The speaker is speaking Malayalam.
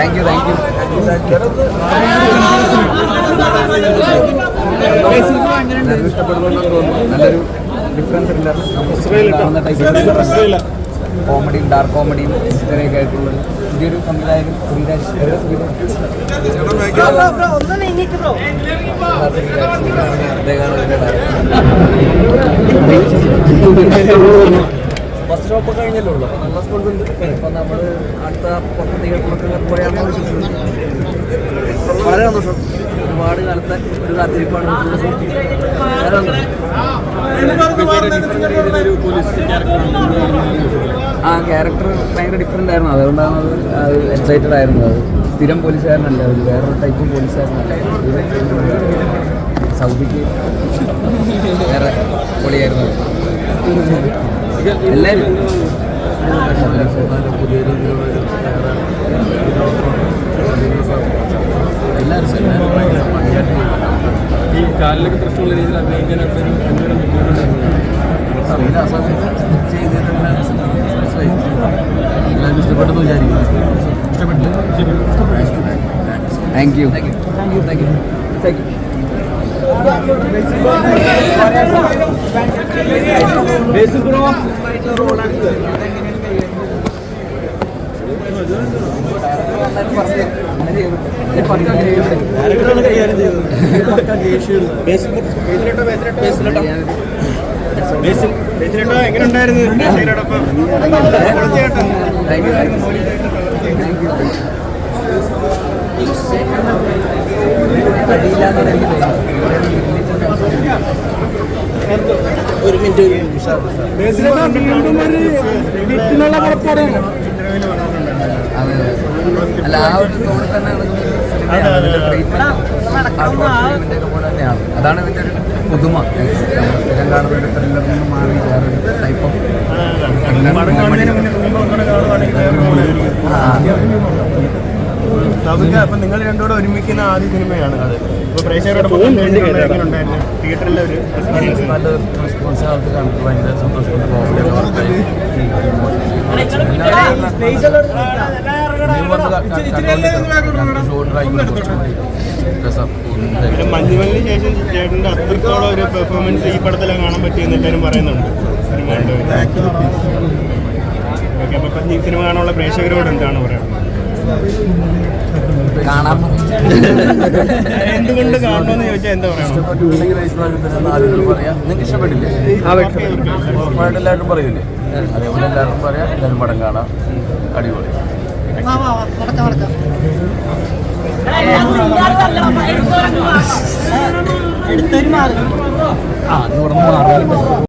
താങ്ക് യു ഇഷ്ടപ്പെടുന്നുണ്ടെന്ന് തോന്നുന്നു. നല്ലൊരു ഡിഫറൻസ് ത്രില്ലർ, കോമഡിയും ഡാർക്ക് കോമഡിയും ഇത്രയൊക്കെ ആയിട്ടുള്ള പുതിയൊരു സംവിധായകൻ ഫസ്റ്റ് ഷോപ്പ് കഴിഞ്ഞല്ലോ ഉള്ളൂ. നല്ല റെസ്പോൺസ് ഉണ്ട്. ഇപ്പം നമ്മൾ അടുത്ത പുറത്ത് തിയേറ്ററിലൊക്കെ പോയാണെന്ന് വിശ്വസിക്കുന്നു. വളരെ സന്തോഷം. ഒരുപാട് കാലത്തെ ഒരു കാത്തിരിപ്പാണ്. ആ ക്യാരക്ടർ ഭയങ്കര ഡിഫറെൻ്റ് ആയിരുന്നു. അതുകൊണ്ടാണ് അത് എക്സൈറ്റഡ് ആയിരുന്നു. അത് സ്ഥിരം പോലീസുകാരനല്ല, ഒരു വേറൊരു ടൈപ്പ് പോലീസുകാരനല്ല. സൗദിക്ക് വേറെ പൊളിയായിരുന്നു. എല്ലാവരും പുതിയ രീതിയിലുള്ള ഈ കാലിലൊക്കെ പ്രശ്നമുള്ള രീതിയിൽ അഭിനയിക്കാൻ എല്ലാവരും ഇഷ്ടപ്പെട്ടെന്ന് വിചാരിക്കുന്നു. Thank you. എങ്ങനെയുണ്ടായിരുന്നു? ഒരു മിനിറ്റ്. അല്ല, ആ ഒരു തോടെ തന്നെ പോലെ തന്നെയാണ്. അതാണ് ഇതിൻ്റെ ഒരു പുതുമ. സ്ഥിരം കാണുന്ന ഒരു ത്രില്ലറിൽ നിന്ന് മാറി വേറൊരു ടൈപ്പ് ഓഫ് അപ്പം നിങ്ങൾ രണ്ടുകൂടെ ഒരുമിക്കുന്ന ആദ്യ സിനിമയാണ് അത്. ഇപ്പോൾ പ്രേക്ഷകരുടെ തിയേറ്ററിലെ ഒരു എക്സ്പീരിയൻസ്. നല്ല റെസ്പോൺസ് ആൾക്ക് കണ്ടിട്ട് ഭയങ്കര സന്തോഷമുണ്ട്. മഞ്ഞുമലിന് ശേഷം ചേട്ടൻ്റെ അത്രത്തോളം ഒരു പെർഫോമൻസ് ഈ പടത്തിലാണ് കാണാൻ പറ്റിയെന്ന് എല്ലാവരും പറയുന്നുണ്ട്. ഓക്കെ, അപ്പം ഈ സിനിമ കാണാനുള്ള പ്രേക്ഷകരോട് എന്താണ് പറയുന്നത്? എന്തുകൊണ്ട് കാണണമെന്ന് ചോദിച്ചാൽ എന്താ പറയുക? നിങ്ങൾക്ക് ഇഷ്ടപ്പെട്ടില്ലേ? ഉറപ്പായിട്ട് എല്ലാവരും പറയൂലേ? അതേപോലെ എല്ലാവർക്കും പറയാം. എല്ലാവരും പടം കാണാം. അടിപൊളി. എടുത്തൊരു മാറി